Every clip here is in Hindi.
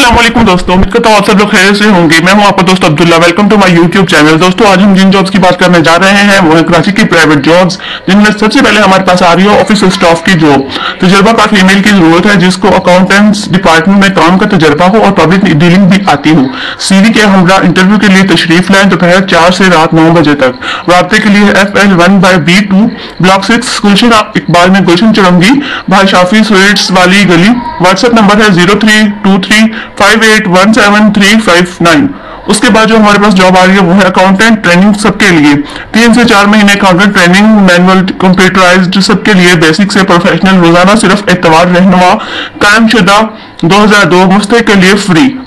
अस्सलाम वालेकुम दोस्तों, उम्मीद करता हूं आप सब लोग खैरियत से होंगे। मैं हूं आपका दोस्त Abdullah. Welcome to my YouTube channel. दोस्तों, आज हम जिन जॉब्स की बात करने जा रहे हैं वो है कराची की प्राइवेट जॉब्स, जिनमें सबसे पहले हमारे पास आ रही है ऑफिस स्टाफ की जॉब। तजर्बाकार फीमेल की जरूरत है जिसको अकाउंटेंट्स डिपार्टमेंट में काम का तजर्बा हो और पब्लिक डीलिंग भी आती हो। सीवी के हमरा इंटरव्यू के लिए तशरीफ लाएं दोपहर 4 से रात 9 बजे तक। राब्ते के लिए FL1/B2 ब्लॉक 6 गुलशन इकबाल में गुलशन चुरंगी भाई शाफी स्वीट्स वाली गली। व्हाट्सएप नंबर है 0323581739। उसके बाद जो हमारे पास जॉब आ रही है वो है अकाउंटेंट ट्रेनिंग सबके लिए। 3 से 4 महीने अकाउंटेंट ट्रेनिंग मैनुअल कंप्यूटराइज्ड सबके लिए बेसिक से प्रोफेशनल, रोजाना सिर्फ एतवार रहनुमा, कायम शुदा 2002 मुस्तक के लिए फ्री।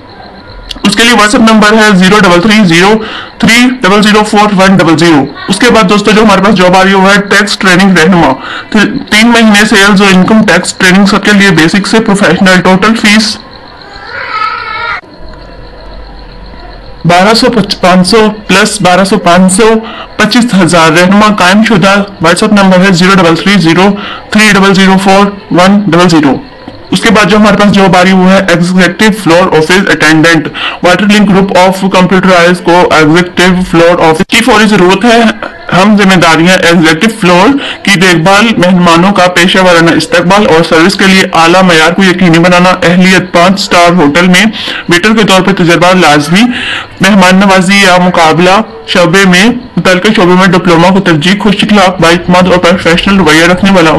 उसके लिए व्हाट्सएप नंबर है 0330300410। उसके बाद दोस्तों जो हमारे पास जॉब आ रही है वो है टैक्स ट्रेनिंग रहनुमा। 3 महीने सेल्स और इनकम टैक्स ट्रेनिंग सबके लिए बेसिक से प्रोफेशनल। टोटल फीस 1200 प्लस 1200 25,000 रहनुमा कायम शुदा। व्हाट्सएप नंबर है 0330300410। उसके बाद जो हमारे पास जॉब आ रही है वो है executive floor office attendant. Water link group of computerise को एग्जीक्यूटिव फ्लोर ऑफिस की फौरी जरूरत है। हम जिम्मेदारियां एग्जीक्यूटिव फ्लोर की देखभाल, मेहमानों का पेशा वाराना इस्तकबाल और सर्विस के लिए आला मयार को यकीनी बनाना। अहलियत 5 स्टार होटल में वेटर के तौर पर तजर्बा लाजमी। मेहमान नवाजी या मुकाबला शोबे में मुतल्लिका शोबे में डिप्लोमा को तरजीह। खुश अखलाक, बाइकमाद और प्रोफेशनल रवैया रखने वाला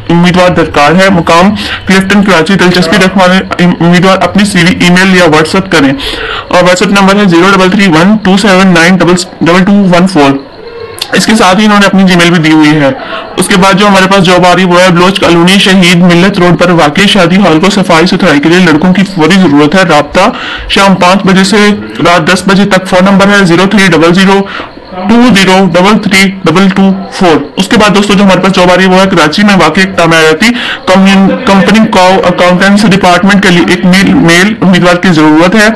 उम्मीदवार दरकार है। मुकाम क्लिफ्टन कराची। दिलचस्पी रखने वाले उम्मीदवार अपनी सीवी ईमेल या व्हाट्सएप करें और व्हाट्सएप नंबर है 0331279214। इसके साथ ही इन्होंने अपनी जीमेल भी दी हुई है। उसके बाद जो हमारे पास जॉब आ रही है वो है बलोच कॉलोनी शहीद मिल्लत रोड पर वाकई शादी हॉल को सफाई सुथराई के लिए लड़कों की फौरी जरूरत है। राब्ता शाम 5 बजे से रात 10 बजे तक। फोन नंबर है 030020332224। उसके बाद दोस्तों जो हमारे पास जॉब आ रही है वो है कराची में वाकई एक तामीराती कंपनी को अकाउंटेंट्स डिपार्टमेंट के लिए एक मेल उम्मीदवार की जरूरत है।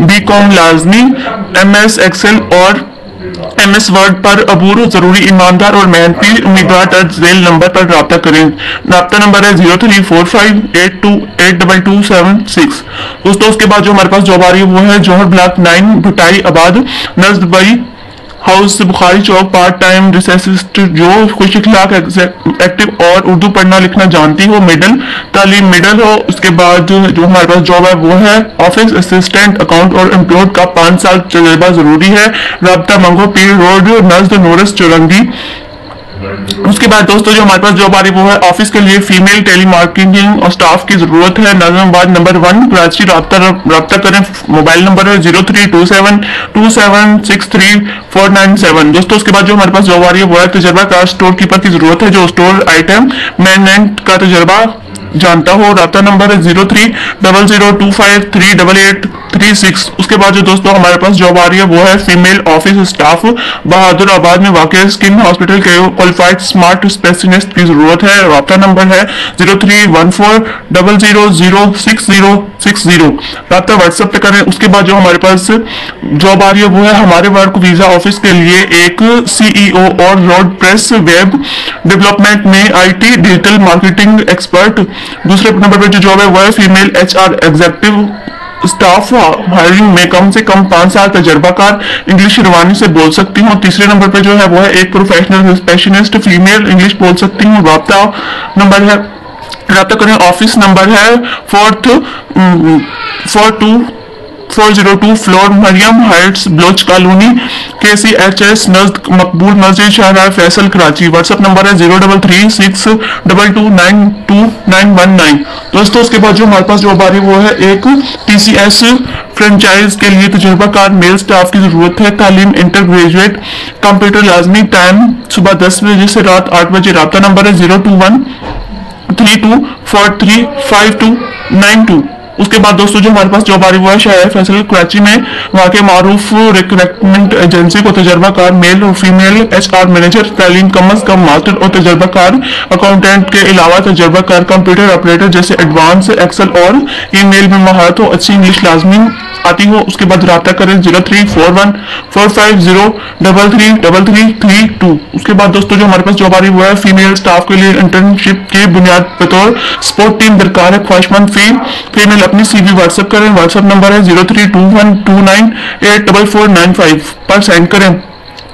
BCom लाजमी, MS एक्सेल और MS वर्ड पर अबूर जरूरी, ईमानदार और मेहनती उम्मीदवार झेल नंबर पर राब्ता करें। राब्ता नंबर है 0345828276। दोस्तों उसके बाद जो हमारे पास जॉब आ रही है वो है जौहर ब्लॉक 9 भुटाई आबाद नजद बई हाउस बुखारी चौक पार्ट टाइम रिसेसिस्ट जो खुश अखलाक, एक्टिव और उर्दू पढ़ना लिखना जानती हो, मिडिल तालीम मिडिल हो। उसके बाद जो हमारे पास जॉब है वो है ऑफिस असिस्टेंट अकाउंट और एम्प्लॉयड का 5 साल तजुर्बा जरूरी है। राब्ता मंगो पीर रोड नजद नूरस चुरंगी। उसके बाद दोस्तों जो हमारे पास जॉब आ रही है वो है ऑफिस के लिए फीमेल टेलीमार्केटिंग और स्टाफ की जरूरत है। नाजमाबाद नंबर 1 कराची। राब्ता करें। मोबाइल नंबर है 0327276347। दोस्तों उसके बाद जो हमारे पास जॉब आ रही है वो है तजर्बा कार स्टोर कीपर की जरूरत है जो स्टोर आइटम मैनेजमेंट का तजर्बा जानता हो। राब्ता नंबर है 0300253836। उसके बाद जो दोस्तों हमारे पास जॉब आ रही है वो है फीमेल ऑफिस स्टाफ बहादुर आबाद में वाकई स्किन हॉस्पिटल के क्वालिफाइड स्मार्ट स्पेशलिस्ट की जरूरत है। राब्ता नंबर है 0314006060। राब्ता व्हाट्सएप पे करें। उसके बाद जो हमारे पास जॉब आ रही है वो है हमारे वर्क वीजा ऑफिस के लिए एक CEO और रोड प्रेस वेब डेवलपमेंट में IT डिजिटल मार्केटिंग एक्सपर्ट। दूसरे नंबर पर जो जॉब है वो है female HR executive staff hiring में कम से कम 5 साल तजर्बाकार, इंग्लिश रवानी से बोल सकती हूँ। तीसरे नंबर पर जो है वो है एक प्रोफेशनल स्पेशलिस्ट फीमेल, इंग्लिश बोल सकती हूँ। राब्ता नंबर है राब्ता करें। ऑफिस नंबर है 402 floor Mariam heights Baloch colony KCHS नजद मकबूल मस्जिद शाहराह फैसल कराची। व्हाट्सएप नंबर है 0336229219। दोस्तों उसके बाद जो हमारे पास जॉब आ रही है वो है एक TCS फ्रेंचाइज के लिए तजुर्बाकार मेल स्टाफ की जरूरत है। तालीम इंटर ग्रेजुएट, कंप्यूटर लाजमी। टाइम सुबह 10 बजे से रात 8 बजे। राब्ता नंबर है 0213235292। उसके बाद दोस्तों जो हमारे पास जॉब आ रही है शाहराह फैसल कराची में वाकई मारूफ रिक्रूटमेंट एजेंसी को तजर्बाकार मेल और फीमेल HR मैनेजर। तालीम कम अज कम मास्टर और तजर्बाकार अकाउंटेंट के अलावा तजर्बाकार कंप्यूटर ऑपरेटर जैसे एडवांस एक्सेल और ईमेल में महारत हो। अच्छी इंग्लिश लाजमी आती हो उसके बाद रब्ता करें 034145033332। उसके बाद दोस्तों जो हमारे पास जॉब आ रही है वो है फीमेल स्टाफ के लिए इंटर्नशिप की बुनियाद बतौर सपोर्ट टीम दरकार है। ख्वाहिशमंद फीमेल अपनी CV व्हाट्सएप करें। व्हाट्सएप नंबर है 0321298445 पर सेंड करें।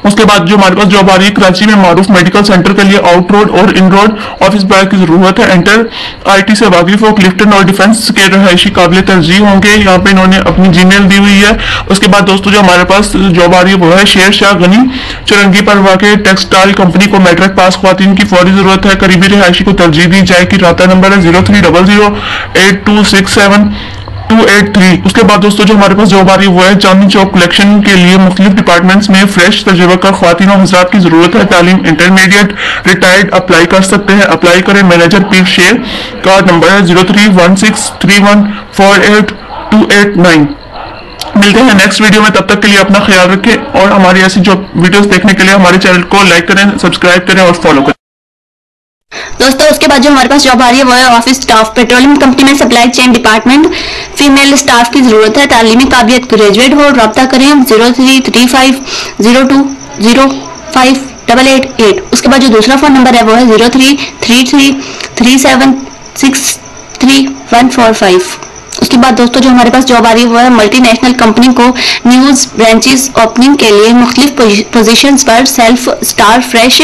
उसके बाद जो हमारे पास जॉब आ रही है कराची में मारूफ मेडिकल सेंटर के लिए आउट रोड और इन रोड ऑफिस बॉय की जरूरत है। एंटर IT से वाकिफ हो, क्लिफ्टन और डिफेंस के रहायशी काबिल तरजीह होंगे। यहाँ पे इन्होंने अपनी जीमेल दी हुई है। उसके बाद दोस्तों जो हमारे पास जॉब आ रही है वो है शेर शाह गनी चुरंगी पर वाक़ टेक्सटाइल कंपनी को मैट्रिक पास ख्वातीन की फौरी जरूरत है। करीबी रहायशी को तरजीह दी जाएगी। राता नंबर है 03008267 उसके बाद दोस्तों जो हमारे पास जॉब आ रही है वो है चांदनी चौक कलेक्शन के लिए मुख्तलिफ डिपार्टमेंट्स में फ्रेश तजुर्बाकार ख्वातीन और हज़रात की जरूरत है। तालीम इंटरमीडिएट रिटायर्ड अप्लाई कर सकते हैं। अप्लाई करें। मैनेजर पीर शेर का नंबर है 0316314828 मिलते हैं नेक्स्ट वीडियो में। तब तक के लिए अपना ख्याल रखें और हमारी ऐसी जो वीडियोस देखने के लिए हमारे चैनल को लाइक करें, सब्सक्राइब करें और फॉलो करें। दोस्तों उसके बाद जो हमारे पास जॉब आ रही है वो है ऑफिस स्टाफ पेट्रोलियम कंपनी में supply chain department. Female staff की जरूरत है। तालीमी काबिलियत ग्रेजुएट हो। रब्ता करें 0335025888। उसके बाद जो दूसरा फोन नंबर है वो है 033337633145। उसके बाद दोस्तों जो हमारे पास जॉब आ रही है वो है मल्टीनेशनल कंपनी को न्यूज ब्रांचेस ओपनिंग के लिए मुख्तलिफ पोजीशंस पर सेल्फ स्टार फ्रेश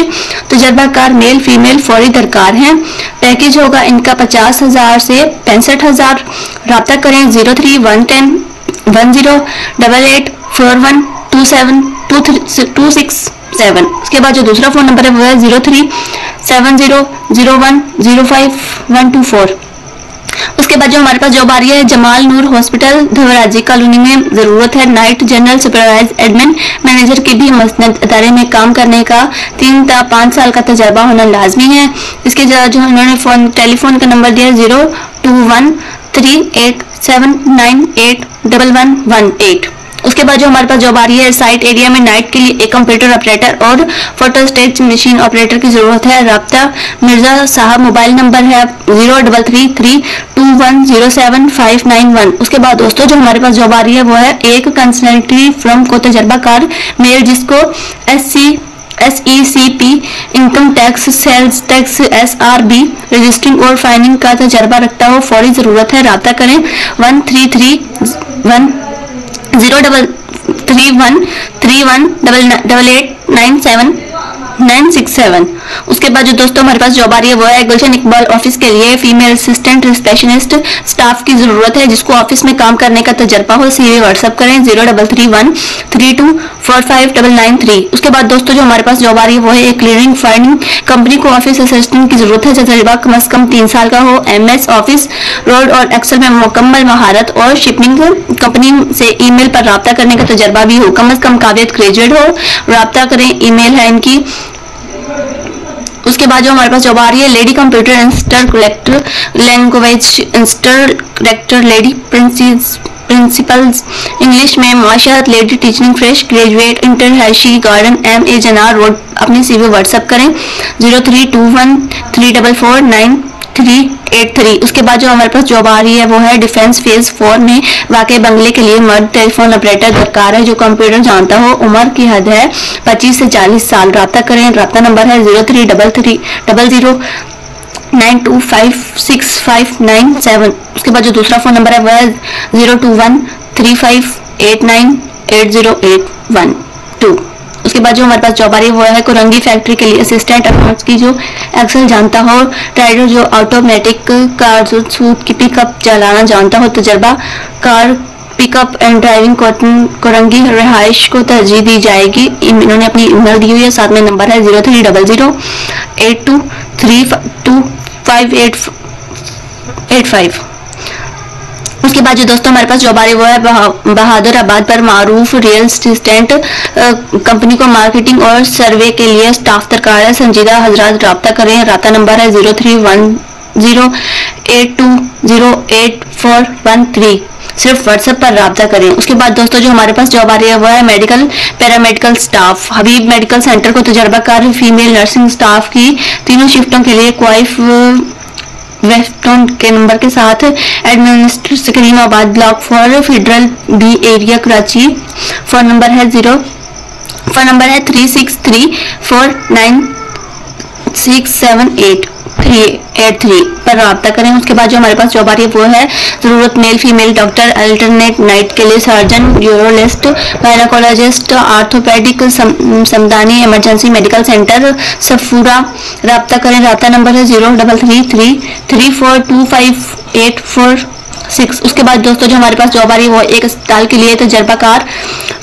तजर्बाकार मेल फीमेल फौरी दरकार हैं। पैकेज होगा इनका 50,000 से 65,000। रब्ता करें 031018412726 उसके बाद जो दूसरा फोन नंबर है वो है 037001052124। उसके बाद जो हमारे पास जॉब आ रही है जमाल नूर हॉस्पिटल धवराजी कॉलोनी में जरूरत है night general supervise admin manager के भी मसनद अदारे में काम करने का 3 से 5 साल का तजर्बा होना लाजमी है। इसके जो इन्होंने टेलीफोन का नंबर दिया 021387981118। उसके बाद जो हमारे पास जॉब आ रही है साइट एरिया में नाइट के लिए एक कंप्यूटर ऑपरेटर और फोटो स्टेट मशीन ऑपरेटर की जरूरत है। राब्ता मिर्जा साहब मोबाइल नंबर है 0333210751। उसके बाद दोस्तों जो हमारे पास जॉब आ रही है वो है एक कंसल्टेंसी फर्म को तजर्बाकार मेल जिसको SECP income tax sales tax SRB registering और फाइनिंग का तजर्बा रखता हो फौरी जरूरत है। राब्ता करें 0331318897 उसके बाद जो दोस्तों हमारे पास जॉब आ रही है वो है गुलशन इकबाल ऑफिस के लिए फीमेल असिस्टेंट स्पेशलिस्ट स्टाफ की जरूरत है जिसको ऑफिस में काम करने का तजर्बा हो। CV व्हाट्सएप करें 033132459993। उसके बाद दोस्तों जो हमारे पास जॉब आ रही है वो है एक क्लीनिंग फाइनिंग कंपनी को ऑफिस असिस्टेंट की जरूरत है। तजर्बा कम से कम 3 साल का हो। MS ऑफिस रोड और एक्सेल में मुकम्मल महारत और शिपिंग कंपनी से ईमेल पर राब्ता करने का तजर्बा भी हो। कम से कम काबिलियत ग्रेजुएट हो। राब्ता करें। ईमेल है इनकी। उसके बाद जो हमारे पास जॉब आ रही है lady computer instructor language instructor lady principals English में माशात lady teaching fresh graduate inter हैशी गार्डन MA जनार रोड। अपनी CV व्हाट्सएप करें 0321344383। उसके बाद जो हमारे पास जॉब आ रही है वो है डिफेंस फेज 4 में वाकई बंगले के लिए मर्द टेलीफोन ऑपरेटर दरकार है जो कंप्यूटर जानता हो। उम्र की हद है 25 से 40 साल। राब्ता करें। राब्ता नंबर है 03330092565997। उसके बाद जो दूसरा फोन नंबर है वो है 021358980812। उसके बाद जो हमारे पास जॉब आ रही है वो है कुरंगी फैक्ट्री के लिए असिस्टेंट अकाउंट्स की जो एक्सेल जानता हो। ड्राइवर जो automatic car Suzuki pickup चलाना जानता हो। तजर्बा car pickup and driving Korangi रिहाइश को तरजीह दी जाएगी। इन्होंने अपनी ईमेल दी हुई है। साथ में नंबर है 0300823585। उसके बाद जो दोस्तों हमारे पास जॉब आ रही है वो है बहादुराबाद पर मारूफ रियल एस्टेट कंपनी को मार्केटिंग और सर्वे के लिए स्टाफ दरकार है। संजीदा हजरात राब्ता करें। राब्ता नंबर है 031082084113। सिर्फ व्हाट्सएप पर राब्ता करें। उसके बाद दोस्तों जो हमारे पास जॉब आ रही है वो है मेडिकल पैरामेडिकल स्टाफ हबीब मेडिकल सेंटर को तजर्बाकार फीमेल नर्सिंग स्टाफ की तीनों शिफ्टों के लिए वेस्टर्न के नंबर के साथ administrator Karimabad block for federal B area Karachi. Phone number है 3634967883 पर रब्ता करें। उसके बाद जो हमारे पास जॉब आ रही है वो है जरूरत male female doctor alternate night के लिए surgeon, urologist, gynaecologist, orthopaedic, Samdani emergency medical centre Safoora. रब्ता करें। रब्ता नंबर है 0333342586। उसके बाद दोस्तों जो हमारे पास जॉब आ रही है वो एक अस्पताल के लिए तजर्बाकार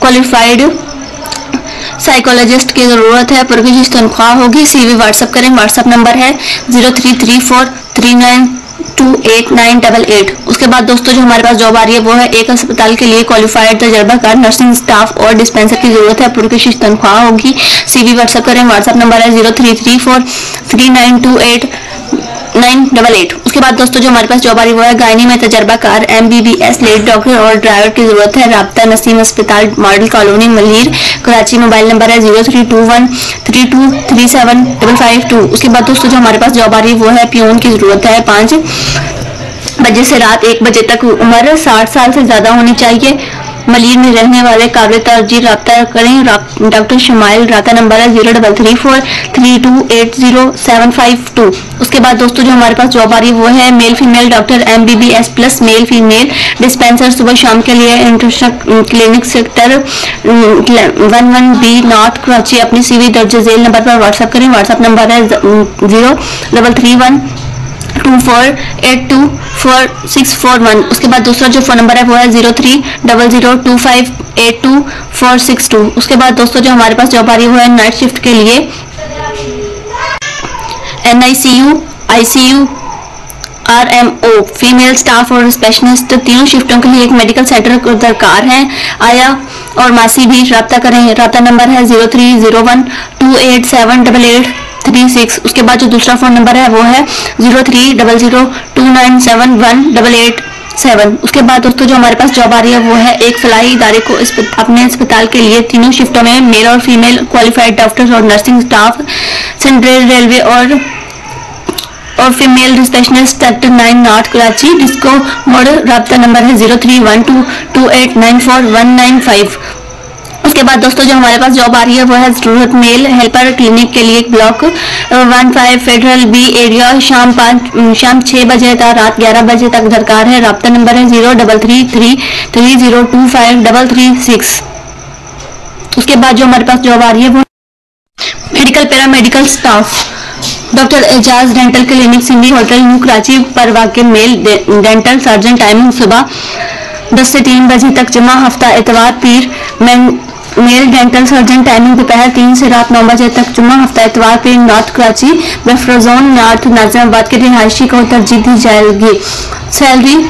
क्वालिफाइड साइकोलॉजिस्ट की जरूरत है। पुरकशिश तनख्वाह होगी। सीवी व्हाट्सएप करें। व्हाट्सएप नंबर है 0334392888। उसके बाद दोस्तों जो हमारे पास जॉब आ रही है वो है एक अस्पताल के लिए क्वालिफाइड तजर्बाकार नर्सिंग स्टाफ और डिस्पेंसर की जरूरत है। पुरकशिश तनख्वाह होगी। सीवी व्हाट्सएप करें। व्हाट्सएप नंबर है 0334392888। उसके बाद दोस्तों जो हमारे पास जॉब आ रही है वो है गायनी में तजर्बाकार MBBS लेडी डॉक्टर और ड्राइवर की जरूरत है। राब्ता नसीम अस्पताल model colony Malir Karachi. Mobile number है 032132375552। उसके बाद दोस्तों जो हमारे पास जॉब आ रही है वो है पियून की जरूरत है। 5 बजे से रात 1 बजे तक। उम्र 60 साल से ज्यादा होनी चाहिए। मलीर में रहने वाले काबिल तरजीह रब्ता करें। Doctor smile. रब्ता नंबर है 033432807552। उसके बाद दोस्तों जो हमारे पास जॉब आ रही है वो है mail female doctor MBBS plus male female dispenser सुबह शाम के लिए international clinic sector 11B north Karachi. अपनी CV दर्ज झेल नंबर पर व्हाट्सएप करें। व्हाट्सएप नंबर है 033124824641। उसके बाद दूसरा जो फोन नंबर है वो है 030025824662। उसके बाद दोस्तों जो हमारे पास जॉब आ रही है वो है नाइट शिफ्ट के लिए NICU ICU RMO female staff और स्पेशलिस्ट। तीनों शिफ्टों के लिए एक मेडिकल सेंटर दरकार है। आया और मासी भी रब्ता करें। रब्ता नंबर है 0301287886। उसके बाद जो दूसरा फोन नंबर है वो है 030029718887। उसके बाद दोस्तों जो हमारे पास जॉब आ रही है वो है एक फलाही इदारे को अपने अस्पताल के लिए तीनों शिफ्टों में मेल और फीमेल क्वालिफाइड डॉक्टर्स और नर्सिंग स्टाफ सेंट्रल रेलवे और female receptionist sector 9 north Karachi. Disco model. रब्ता नंबर है 031228941995। उसके बाद दोस्तों जो हमारे पास जॉब आ रही है वो है जरूरत मेल हेल्पर क्लिनिक के लिए ब्लॉक 15 फेडरल बी एरिया। शाम 6 बजे तक रात 11 बजे तक दरकार है। रब्ता नंबर है 0333025336। उसके बाद जो हमारे पास जॉब आ रही है वो medical paramedical staff doctor Ejaz dental clinic Sindhi hotel new Karachi पर वाक़ मेल डेंटल सर्जन। टाइमिंग सुबह 10 से 3 बजे तक जुमा हफ्ता इतवार पीर। Mail dental surgeon. टाइमिंग दोपहर 3 से रात 9 बजे तक जुमा हफ्ता इतवार पीर। नॉर्थ कराची बेफ्रोजोन नॉर्थ नाजिमाबाद के रिहायशी को तरजीह दी जाएगी। सैलरी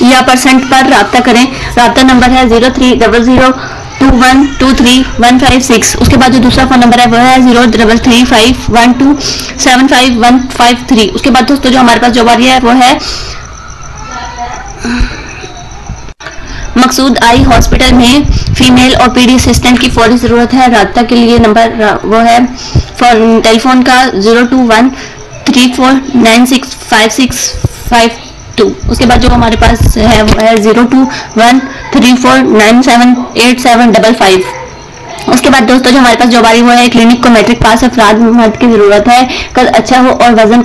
या परसेंट पर रब्ता करें। रब्ता नंबर है 030021235156। उसके बाद जो दूसरा फोन नंबर है वो है 033512755153। उसके बाद दोस्तों जो हमारे पास जॉब आ रही है वो है मकसूद आई हॉस्पिटल में फीमेल OPD असिस्टेंट की फौरी जरूरत है। रब्ता के लिए नंबर वो है टेलीफोन का 0213496562। उसके बाद जो हमारे पास है वो है 021349787555। उसके बाद दोस्तों जो हमारे पास जॉब आ रही है वो है क्लिनिक को मैट्रिक पास अफराद मर्द की जरूरत है। कद अच्छा हो और वजन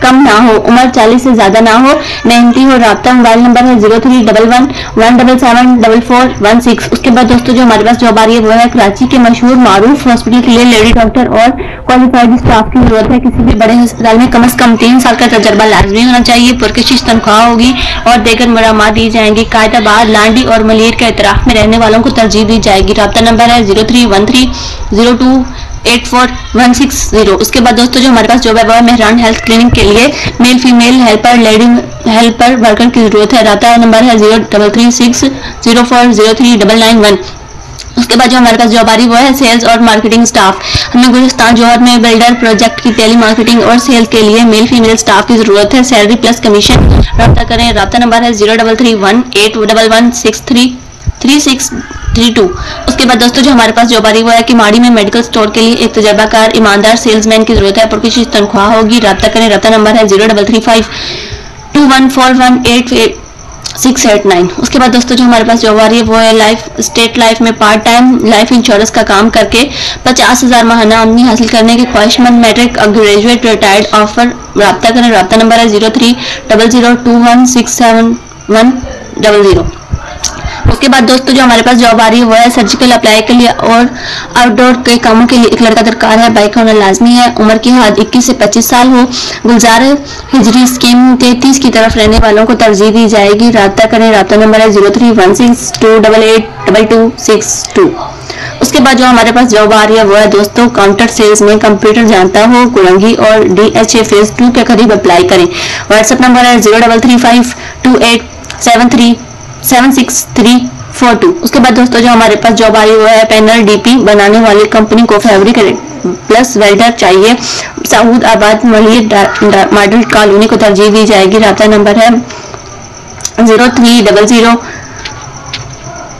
कम ना हो। उम्र 40 से ज्यादा ना हो। मेहनती हो। रब्ता मोबाइल नंबर है 0311177416। उसके बाद दोस्तों जो हमारे पास जॉब आ रही है वो है कराची के मशहूर मारूफ हॉस्पिटल के लिए लेडी डॉक्टर और क्वालिफाइड स्टाफ की जरूरत है। किसी भी बड़े अस्पताल में कम से कम 3 साल का तजर्बा लाजमी होना चाहिए। पुरकशिश तनख्वाह होगी और देगर मरामत दी जाएंगी। कायदाबाद लांडी और मलीर के इतराफ में रहने वालों को तरजीह दी जाएगी। रब्ता नंबर है 031302846160। उसके बाद दोस्तों जो हमारे पास जॉब है वो है मेहरान हेल्थ क्लिनिक के लिए male female helper lady helper worker की जरूरत है। रब्ता नंबर है 0336040391। उसके बाद जो हमारे पास जॉब आ रही वो है सेल्स और मार्केटिंग स्टाफ। हमें गुलिस्तान जौहर में बिल्डर प्रोजेक्ट की टेली मार्केटिंग और सेल्स के लिए मेल फीमेल स्टाफ की जरूरत है। Salary plus commission. रब्ता करें। रब्ता नंबर है 0331811633। 3632। उसके बाद दोस्तों जो हमारे पास जॉब आ रही है वो है कि माड़ी में मेडिकल स्टोर के लिए एक तजर्बाकार ईमानदार सेल्समैन की जरूरत है। पुरकशिश तनख्वाह होगी। रब्ता करें, रब्ता नंबर है 033521418689। उसके बाद दोस्तों जो हमारे पास जॉब आ रही है वो है स्टेट लाइफ में पार्ट टाइम लाइफ इंश्योरेंस का काम करके 50,000 माहाना आमदनी हासिल करने के ख्वाहिशमंद मैट्रिक ग्रेजुएट रिटायर्ड ऑफर। रब्ता करें, रब्ता नंबर है 0300216710। उसके बाद दोस्तों जो हमारे पास जॉब आ रही है वो है सर्जिकल अप्लाई के लिए और आउटडोर के कामों के लिए एक लड़का दरकार है। बाइक होना लाजमी है। उम्र की हद 21 से 25 साल हो। गुलजार हिजरी स्कीम 33 की तरफ रहने वालों को तरजीह दी जाएगी। रब्ता करें, रब्ता नंबर है 0316288262। उसके बाद जो हमारे पास जॉब आ रही है वो है दोस्तों काउंटर सेल्स में कंप्यूटर जानता हो कुरंगी और DHA फेज 2 के करीब अप्लाई करें। व्हाट्सएप नंबर है 0335287642। उसके बाद दोस्तों जो हमारे पास जॉब आ रही है वो है पैनल DP बनाने वाली कंपनी को फैब्रिक प्लस वेल्डर चाहिए। सऊद आबाद मॉडल कॉलोनी को तरजीह दी जाएगी। रब्ता नंबर है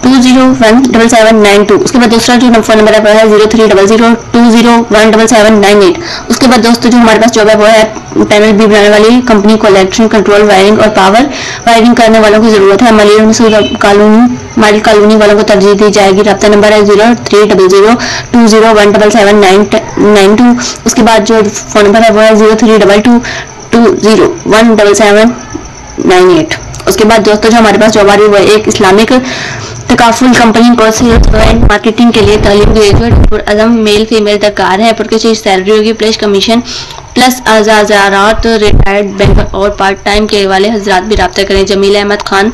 0300201792। उसके बाद दूसरा जो फोन नंबर है वो है 0300201778। उसके बाद दोस्तों जो हमारे पास जॉब है वो है पैनल भी बनाने वाली कंपनी को इलेक्ट्रिक कंट्रोल वायरिंग और पावर वायरिंग करने वालों की जरूरत है। मॉडल कॉलोनी वालों को तरजीह दी जाएगी। रब्ता नंबर है 030020177992। उसके बाद जो फोन नंबर है वो है 0322201798। उसके बाद दोस्तों जो हमारे पास जॉब आ रही है वो एक इस्लामिक तकाफुल कंपनी को सेल्स एंड मार्केटिंग के लिए तालीम ग्रेजुएट अज़म मेल फीमेल दरकार है। पुरकशिश सैलरी होगी प्लस कमीशन प्लस आज़ारात। रिटायर्ड बैंक और पार्ट टाइम के वाले हजरात भी रब्ता करें। जमील अहमद खान,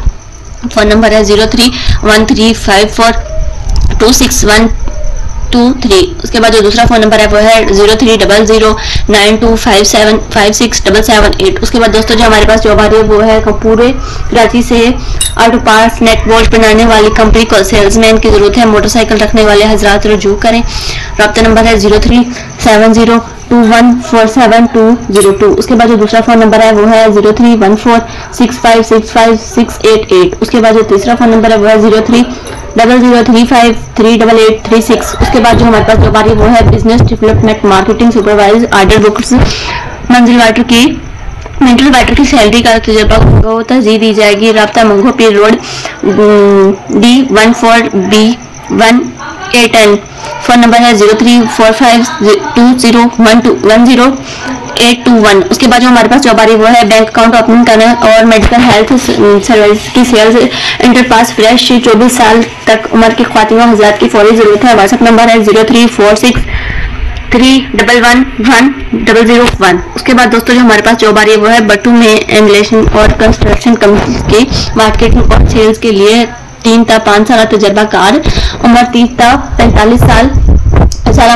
फोन नंबर है 031354262123। उसके बाद जो दूसरा फोन नंबर है वो है 03009257567778। उसके बाद दोस्तों जो हमारे पास जॉब आ रही है वो है पूरे कराची से ऑटो पार्ट्स नेट बोल्ट बनाने वाली कंपनी को सेल्समैन की जरूरत है। मोटरसाइकिल रखने वाले हजरात रुजू करें। रब्ता नंबर है 037021472202। उसके बाद जो दूसरा फोन नंबर है वो है 031465656888। उसके बाद जो तीसरा फोन नंबर है वो है 0300353886। उसके बाद जो हमारे पास जॉब आ रही है वो है business development marketing supervisor order books mental waiter की सैलरी का तजर्बा को तरजीह दी जाएगी। रब्ता मंगो पीर रोड D14B1A10। फोन नंबर है 0345201081। उसके बाद जो हमारे पास जॉब आ रही है वो है बैंक अकाउंट ओपनिंग करना और मेडिकल हेल्थ सर्विस की सेल्स इंटरपास फ्रेश 24 साल तक उम्र के ख्वातीन हजरात की फौरी जरूरत है। व्हाट्सएप नंबर है 0346311001। उसके बाद दोस्तों जो हमारे पास जॉब आ रही है वो है बट्टू में एम्बुलेशन और कंस्ट्रक्शन कंपनी के मार्केटिंग और सेल्स के लिए 3 ता 5 साल तजर्बाकार उम्र 30 ता 45 साल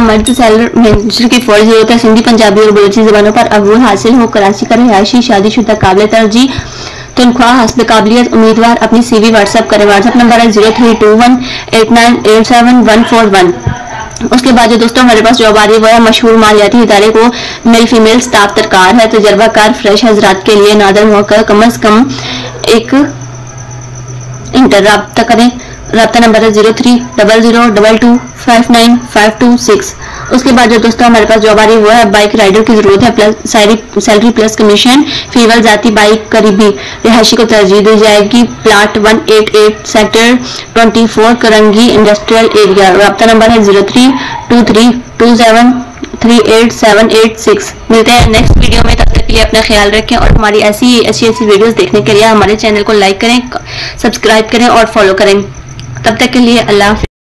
मर्द सैलर मैनेजर की फौरी जरूरत है। सिंधी पंजाबी और बलोची जबानों पर अबूर हासिल हो। कराची का रिहायशी शादीशुदा काबिल तरजीह तनख्वाह हस्ब काबिलियत उम्मीदवार अपनी CV व्हाट्सएप करें। व्हाट्सएप नंबर है 032189874141। उसके बाद जो दोस्तों हमारे पास जॉब आ रही है वो है मशहूर मालियाती इदारे को मेल फीमेल स्टाफ दरकार है। तजर्बाकार फ्रेश हजरात के लिए नादर मौका कम अज कम एक इंटर। रब्ता करें। रब्ता नंबर है 030022595226। उसके बाद जो दोस्तों हमारे पास जॉब आ रही है वो है बाइक राइडर की जरूरत है प्लस सैलरी प्लस कमीशन फीवल जाती बाइक करीबी रिहायशी को तरजीह दी जाएगी। Plot 188 sector 24 Korangi industrial area. रब्ता नंबर है 0323273886। मिलते हैं नेक्स्ट वीडियो में। तब तक के लिए अपना ख्याल रखें और हमारी ऐसी अच्छी वीडियोस देखने के लिए हमारे चैनल को लाइक करें, सब्सक्राइब करें और फॉलो करें। तब तक के लिए अल्लाह हाफ़िज़।